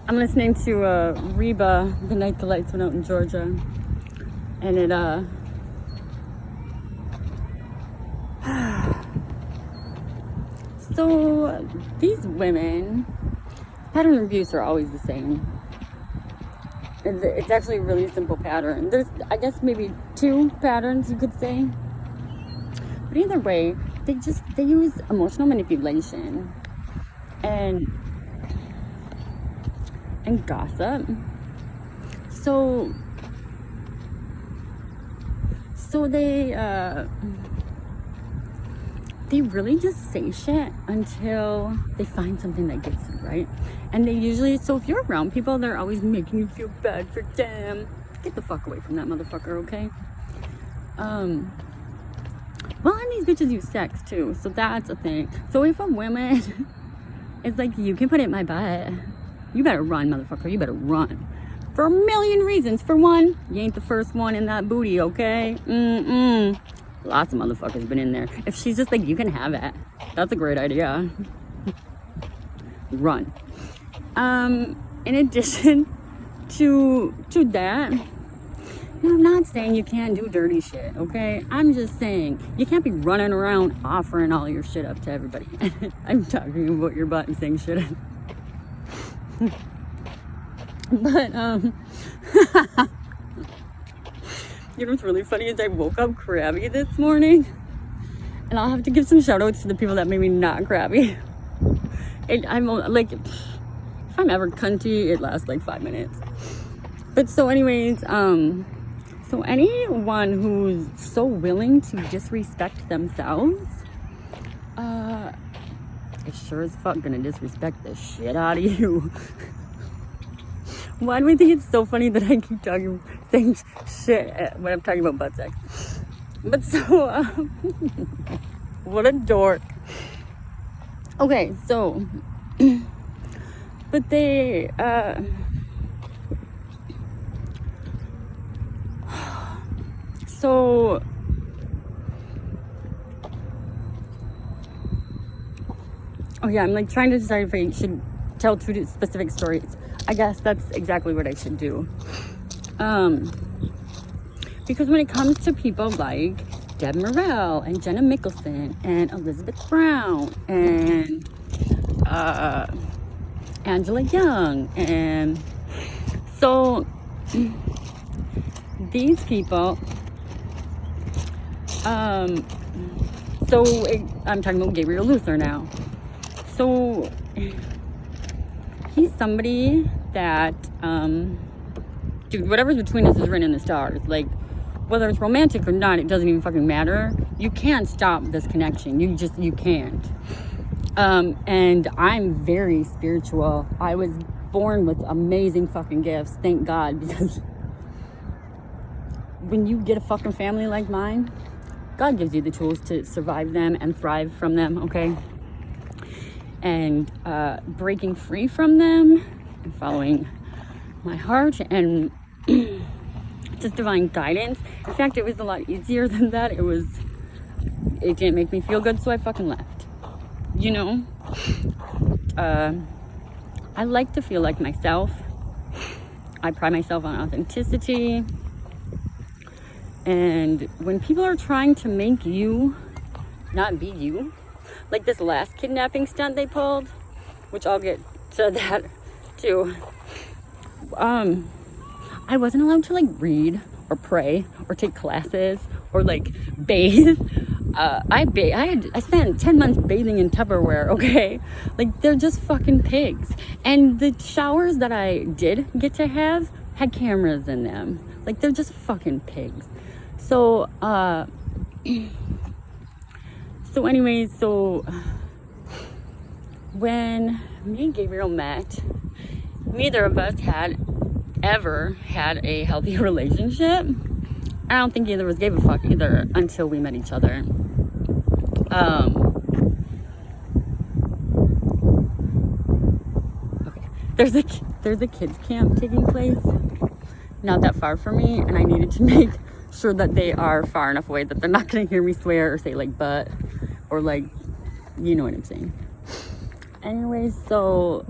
I'm listening to Reba, The Night the Lights Went Out in Georgia. And it, so these women, pattern reviews are always the same. It's actually a really simple pattern. There's, I guess, maybe 2 patterns you could say. But either way, they use emotional manipulation and gossip. So they really just say shit until they find something that gets you, right? And they usually, so if you're around people, they're always making you feel bad for them. Get the fuck away from that motherfucker, okay? Well, and these bitches use sex too, so that's a thing. So if a woman is like, you can put it in my butt, you better run, motherfucker, you better run. For a million reasons. For one, you ain't the first one in that booty, okay? Lots of motherfuckers been in there. If she's just like, you can have it, that's a great idea. Run. In addition to that, I'm not saying you can't do dirty shit, okay? I'm just saying you can't be running around offering all your shit up to everybody. I'm talking about your butt and saying shit. But you know what's really funny is I woke up crabby this morning, and I'll have to give some shout outs to the people that made me not crabby. And I'm like, if I'm ever cunty, it lasts like 5 minutes. But so anyways, so anyone who's so willing to disrespect themselves, is sure as fuck gonna disrespect the shit out of you. Why do I think it's so funny that I keep saying shit when I'm talking about butt sex? But so, what a dork. Okay, so, but they, so, oh yeah, I'm like trying to decide if I should tell 2 specific stories. I guess that's exactly what I should do. Because when it comes to people like Deb Morrell and Jenna Mickelson and Elizabeth Brown and Angela Young, and so these people, I'm talking about Gabriel Luthor now. So he's somebody that, dude, whatever's between us is written in the stars. Like, whether it's romantic or not, it doesn't even fucking matter. You can't stop this connection. You can't. And I'm very spiritual. I was born with amazing fucking gifts, thank God, because when you get a fucking family like mine, God gives you the tools to survive them and thrive from them, okay? And breaking free from them and following my heart and just divine guidance. In fact, it was a lot easier than that. It didn't make me feel good, so I fucking left. You know? I like to feel like myself. I pride myself on authenticity. And when people are trying to make you not be you, like this last kidnapping stunt they pulled, which I'll get to that too. I wasn't allowed to like read or pray or take classes or like bathe. I spent 10 months bathing in Tupperware, okay? Like, they're just fucking pigs. And the showers that I did get to have had cameras in them. Like, they're just fucking pigs. So, when me and Gabriel met, neither of us had ever had a healthy relationship. I don't think either of us gave a fuck either until we met each other. Okay. There's a kids camp taking place not that far from me, and I needed to make sure that they are far enough away that they're not gonna hear me swear or say like butt or like, you know what I'm saying. Anyways, so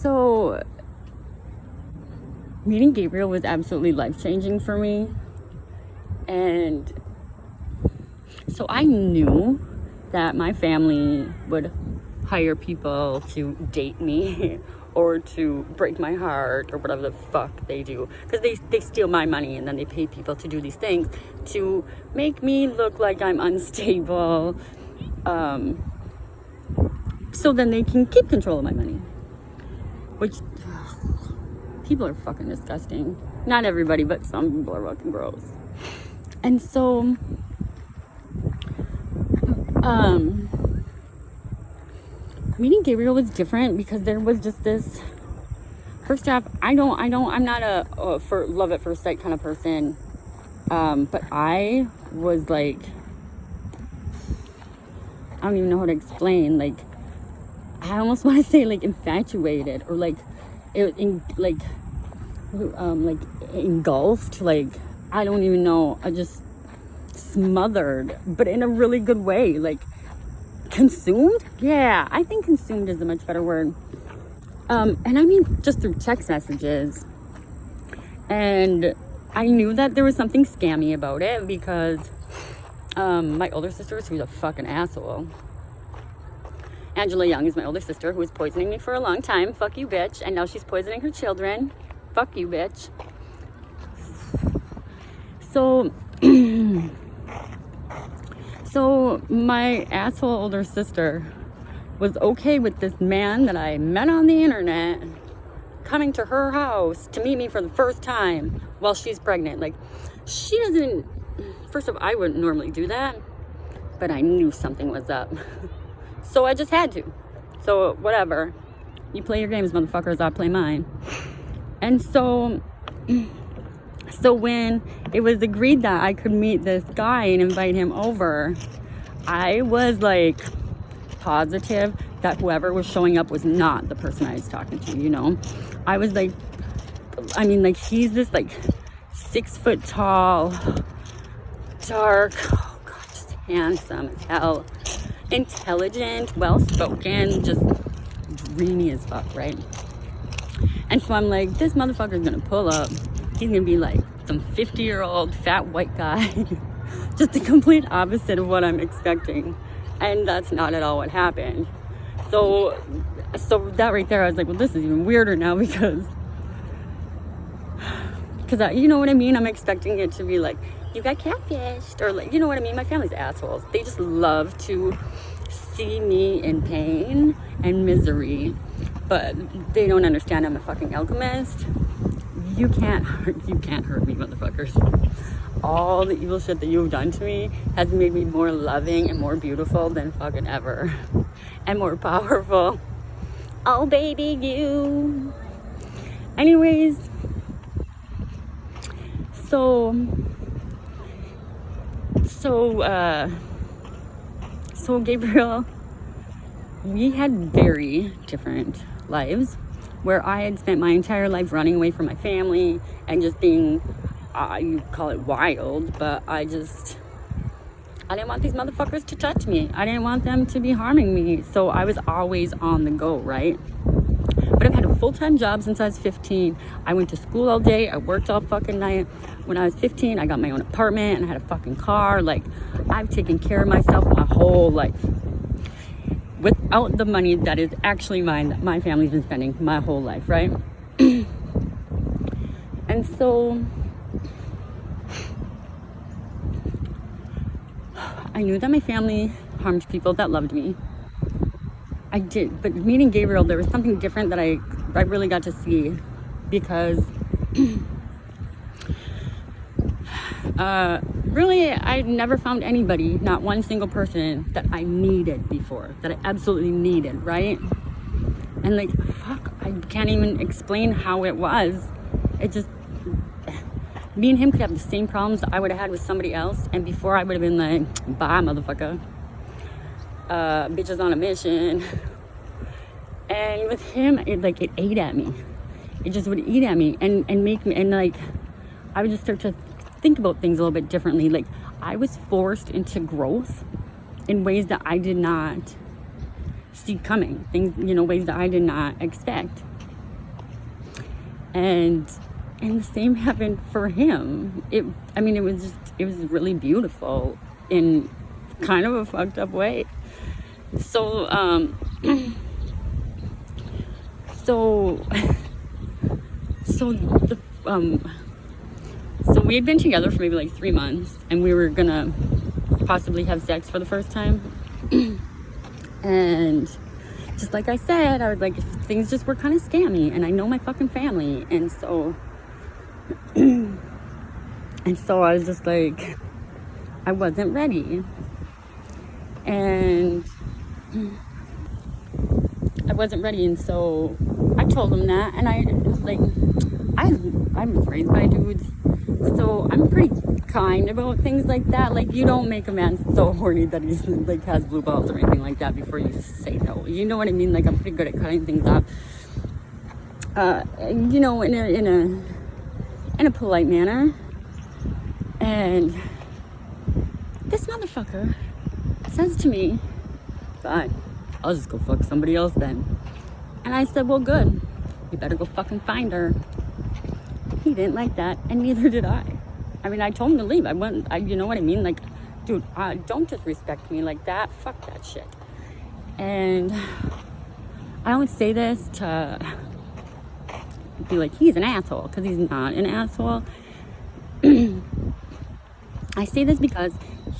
So meeting Gabriel was absolutely life-changing for me. And so I knew that my family would hire people to date me or to break my heart or whatever the fuck they do, because they steal my money and then they pay people to do these things to make me look like I'm unstable, so then they can keep control of my money, which people are fucking disgusting. Not everybody, but some people are fucking gross. And so meeting Gabriel was different because there was just this, first off, I'm not a for love at first sight kind of person, but I was like, I don't even know how to explain, like, I almost want to say like infatuated, or like engulfed, like, I don't even know, I just smothered, but in a really good way, like consumed. Yeah, I think consumed is a much better word. And I mean just through text messages. And I knew that there was something scammy about it because my older sister, who's a fucking asshole. Angela Young is my older sister, who was poisoning me for a long time. Fuck you, bitch. And now she's poisoning her children. Fuck you, bitch. So so my asshole older sister was okay with this man that I met on the internet coming to her house to meet me for the first time while she's pregnant. Like, she doesn't, first of all, I wouldn't normally do that, but I knew something was up. So I just had to. So whatever. You play your games, motherfuckers, I'll play mine. And so when it was agreed that I could meet this guy and invite him over, I was like positive that whoever was showing up was not the person I was talking to, you know? I was like, I mean, like, he's this like 6 foot tall, dark, oh God, just handsome as hell, intelligent, well-spoken, just dreamy as fuck, right? And so I'm like, this motherfucker's gonna pull up. He's gonna be like some 50-year-old fat white guy. Just the complete opposite of what I'm expecting. And that's not at all what happened. So that right there, I was like, well, this is even weirder now because you know what I mean? I'm expecting it to be like, you got catfished, or like, you know what I mean? My family's assholes. They just love to see me in pain and misery, but they don't understand I'm a fucking alchemist. You can't hurt me, motherfuckers. All the evil shit that you've done to me has made me more loving and more beautiful than fucking ever. And more powerful. Oh, baby, you. Anyways, so Gabriel, we had very different lives, where I had spent my entire life running away from my family and just being, you call it wild, but I didn't want these motherfuckers to touch me. I didn't want them to be harming me. So I was always on the go, right? But I've had a full-time job since I was 15. I went to school all day. I worked all fucking night. When I was 15, I got my own apartment and I had a fucking car. Like, I've taken care of myself my whole life. Without the money that is actually mine, that my family's been spending my whole life, right? And so I knew that my family harmed people that loved me. I did, but meeting Gabriel, there was something different that I really got to see, because really, I never found anybody, not one single person, that I needed before, that I absolutely needed, right? And like, fuck, I can't even explain how it was. It just, me and him could have the same problems I would have had with somebody else, and before I would have been like, bye, motherfucker. Bitches on a mission. And with him, it ate at me. It just would eat at me and make me, and like, I would just start to think about things a little bit differently. Like, I was forced into growth in ways that I did not see coming. Things, ways that I did not expect. And the same happened for him. It was really beautiful in kind of a fucked up way. So, so we had been together for maybe like 3 months, and we were gonna possibly have sex for the first time. And just like I said, I was like, things just were kind of scammy, and I know my fucking family, and so I was just like, I wasn't ready. And I wasn't ready, and so I told him that, and I was raised by dudes, so I'm pretty kind about things like that. Like, you don't make a man so horny that he's like has blue balls or anything like that before you say no. You know what I mean? Like, I'm pretty good at cutting things off, you know, in a polite manner. And this motherfucker says to me, fine, I'll just go fuck somebody else then. And I said, well, good, you better go fucking find her. He didn't like that, and neither did I. I mean, I told him to leave. You know what I mean? Like, dude, don't disrespect me like that. Fuck that shit. And I don't say this to be like, he's an asshole, because he's not an asshole. I say this because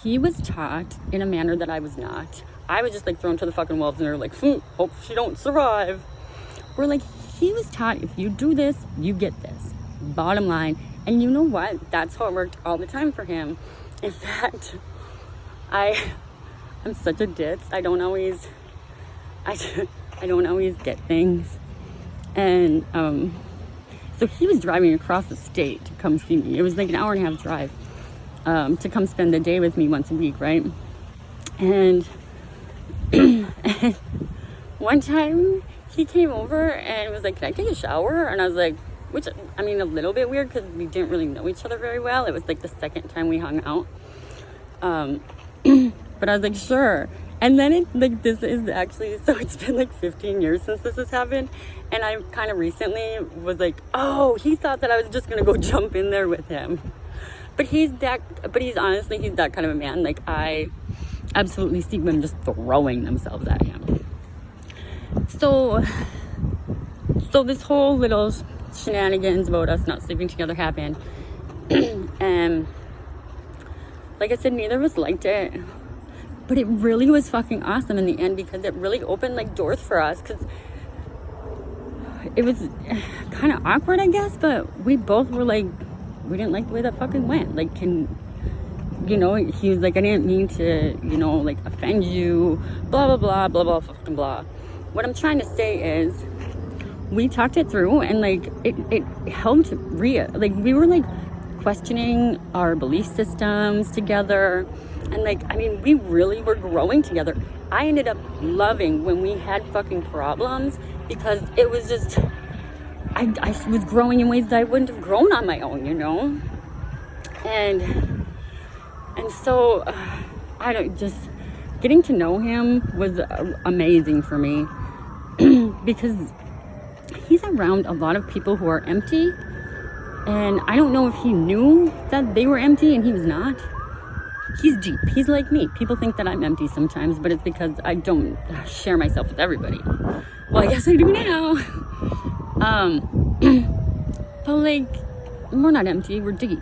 he was taught in a manner that I was not. I was just like thrown to the fucking wolves, and they're like, hope she don't survive. We're like, he was taught, if you do this, you get this. Bottom line. And you know what? That's how it worked all the time for him. In fact, I'm such a ditz. I don't always get things. And so he was driving across the state to come see me. It was like an hour and a half drive to come spend the day with me once a week, right? And one time he came over and was like, can I take a shower? And I was like, which, I mean, a little bit weird because we didn't really know each other very well. It was like the second time we hung out. But I was like, sure. And then this is actually, so it's been like 15 years since this has happened. And I kind of recently was like, oh, he thought that I was just going to go jump in there with him. But he's that kind of a man. Like, I absolutely see women just throwing themselves at him. So this whole little shenanigans about us not sleeping together happened. And like I said, neither of us liked it. But it really was fucking awesome in the end, because it really opened like doors for us. Because it was kind of awkward, I guess, but we both were like, we didn't like the way that fucking went. Like, he was like, I didn't mean to, like, offend you, blah, blah, blah, blah, blah, fucking blah. What I'm trying to say is, we talked it through, and like, it helped we were like questioning our belief systems together. And like, I mean, we really were growing together. I ended up loving when we had fucking problems, because it was just, I was growing in ways that I wouldn't have grown on my own, And so, getting to know him was amazing for me, because he's around a lot of people who are empty. And I don't know if he knew that they were empty and he was not. He's deep. He's like me. People think that I'm empty sometimes, but it's because I don't share myself with everybody. Well, I guess I do now. But like, we're not empty, we're deep.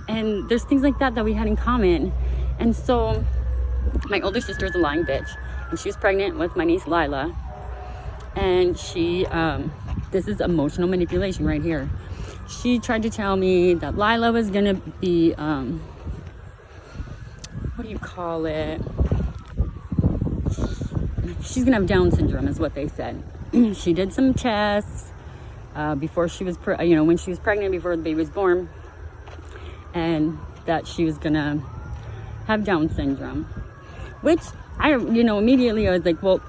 And there's things like that we had in common. And so my older sister is a lying bitch, and she was pregnant with my niece Lila. And she, this is emotional manipulation right here. She tried to tell me that Lila was gonna be, what do you call it? She's gonna have Down syndrome, is what they said. She did some tests before she was, when she was pregnant, before the baby was born, and that she was gonna have Down syndrome. Which immediately I was like, well,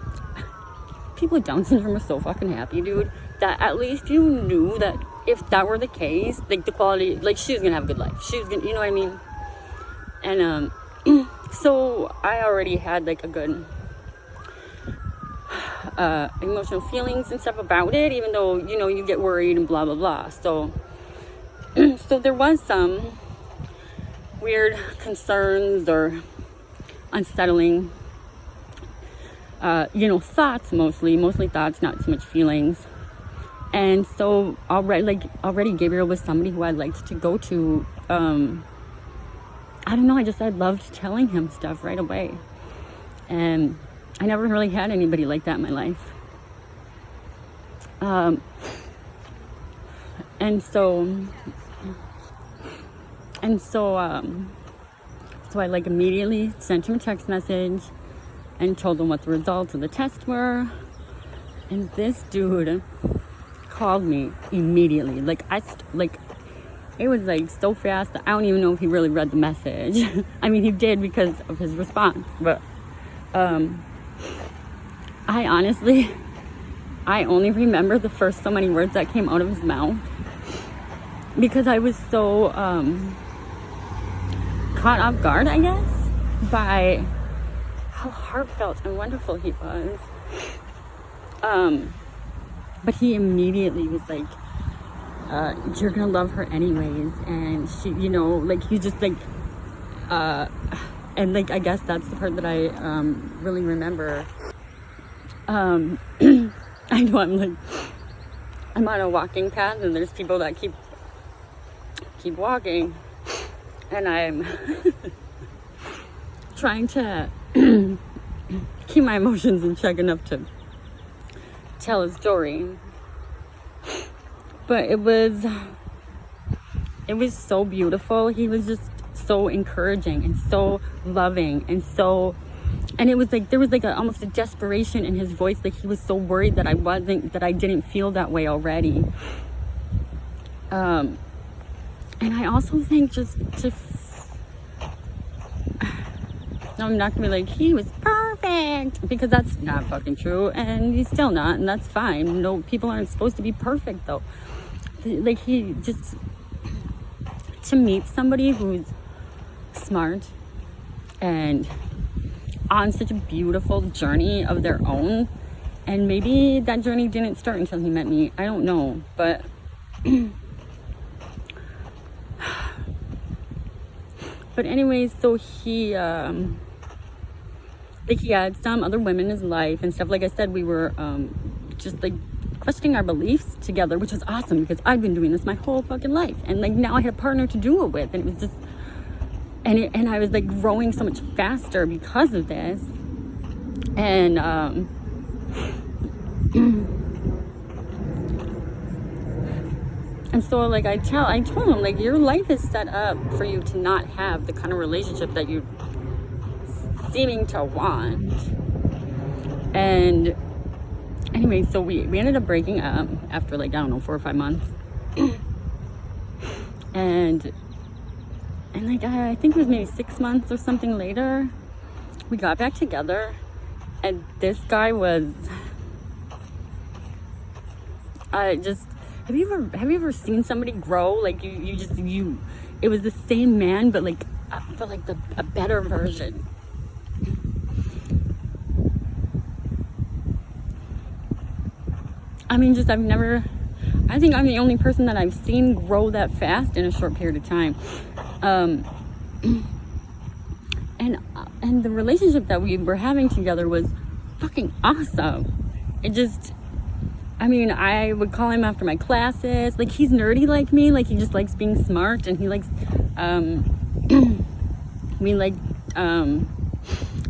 people with Down syndrome are so fucking happy, dude, that at least you knew that if that were the case, like the quality, like she was gonna have a good life. She was gonna, you know what I mean? And so I already had like a good emotional feelings and stuff about it, even though, you know, you get worried and blah, blah, blah. So, so there was some weird concerns or unsettling, you know, thoughts, mostly thoughts, not so much feelings. And so already Gabriel was somebody who I liked to go to. I don't know, I loved telling him stuff right away. And I never really had anybody like that in my life. So I like immediately sent him a text message and told him what the results of the test were. And this dude called me immediately. It was like so fast that I don't even know if he really read the message. I mean, he did because of his response, but I only remember the first so many words that came out of his mouth because I was so caught off guard, I guess, by how heartfelt and wonderful he was. But he immediately was like, you're gonna love her anyways, and she, you know, like, he just like, and like, I guess that's the part that I really remember. I know I'm on a walking path and there's people that keep walking, and I'm trying to keep my emotions in check enough to tell a story. But it was so beautiful. He was just so encouraging and so loving and it was like there was like almost a desperation in his voice, like he was so worried that I didn't feel that way already. And I also think I'm not gonna be like he was perfect, because that's not fucking true, and he's still not, and that's fine. No, people aren't supposed to be perfect though. Like, he just, to meet somebody who's smart and on such a beautiful journey of their own, and maybe that journey didn't start until he met me, I don't know, but but anyways, so he had some other women in his life and stuff. Like I said, we were just like questioning our beliefs together, which was awesome because I've been doing this my whole fucking life, and like now I had a partner to do it with, and it was just, and I was like growing so much faster because of this. And and so like I told him, like, your life is set up for you to not have the kind of relationship that you seeming to want. And anyway, so we ended up breaking up after, like, I don't know, 4 or 5 months. and like, I think it was maybe 6 months or something later, we got back together, and this guy was have you ever seen somebody grow? Like, it was the same man, but like a better version. I mean, I think I'm the only person that I've seen grow that fast in a short period of time. And the relationship that we were having together was fucking awesome. I mean, I would call him after my classes. Like, he's nerdy like me. Like, he just likes being smart, and he likes,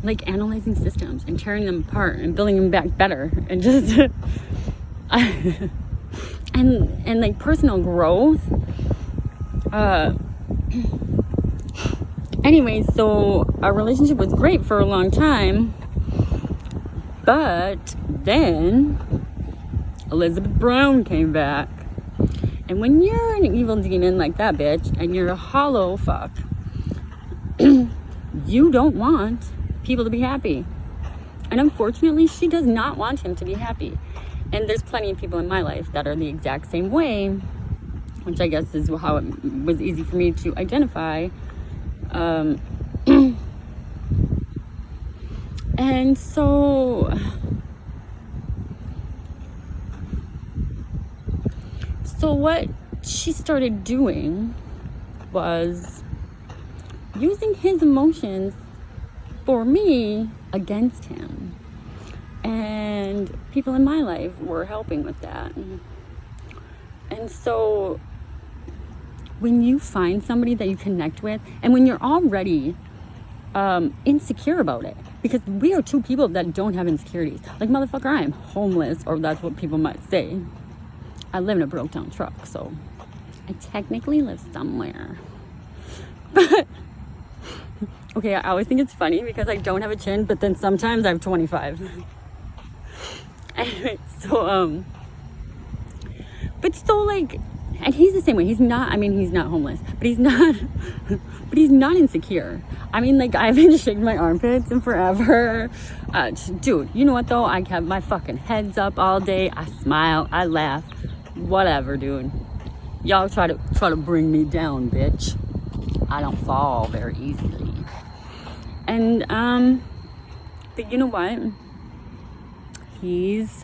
like analyzing systems and tearing them apart and building them back better, and just and like personal growth. Anyway, so our relationship was great for a long time, but then Elizabeth Brown came back. And when you're an evil demon like that bitch, and you're a hollow fuck, you don't want people to be happy. And unfortunately, she does not want him to be happy. And there's plenty of people in my life that are the exact same way, which I guess is how it was easy for me to identify. And so So what she started doing was using his emotions for me against him. And people in my life were helping with that. And so when you find somebody that you connect with, and when you're already insecure about it, because we are two people that don't have insecurities. Like, motherfucker, I am homeless, or that's what people might say. I live in a broke down truck, so I technically live somewhere. But okay, I always think it's funny because I don't have a chin, but then sometimes I have 25. Anyway, so but so, like, and he's the same way. He's not homeless, but he's not insecure. I mean, like, I haven't shaved my armpits in forever. Dude, you know what though? I have my fucking heads up all day. I smile, I laugh, whatever, dude. Y'all try to bring me down, bitch. I don't fall very easily. And but you know what? He's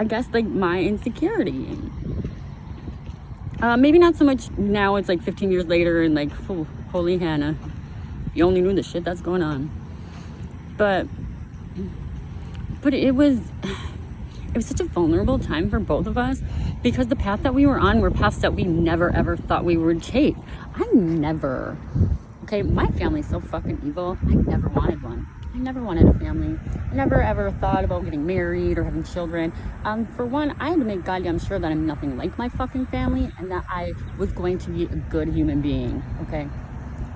I guess, like, my insecurity. Maybe not so much now. It's like 15 years later, and like, oh, holy Hannah, if you only knew the shit that's going on. But it was such a vulnerable time for both of us, because the path that we were on were paths that we never ever thought we would take. Okay, my family's so fucking evil. I never wanted one. I never wanted a family. I never ever thought about getting married or having children. For one, I had to make goddamn sure that I'm nothing like my fucking family, and that I was going to be a good human being, okay?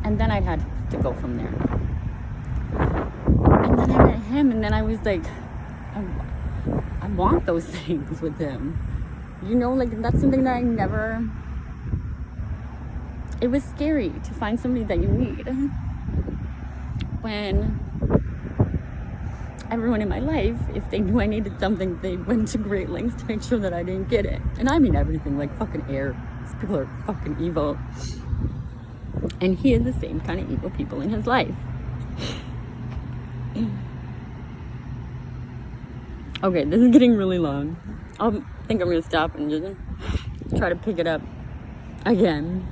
And then I'd had to go from there. And then I met him, and then I was like, I want those things with him. You know, like, that's something that I never... It was scary to find somebody that you need. When everyone in my life, if they knew I needed something, they went to great lengths to make sure that I didn't get it. And I mean everything, like fucking air. These people are fucking evil. And he had the same kind of evil people in his life. Okay, this is getting really long. I think I'm gonna stop and just try to pick it up again.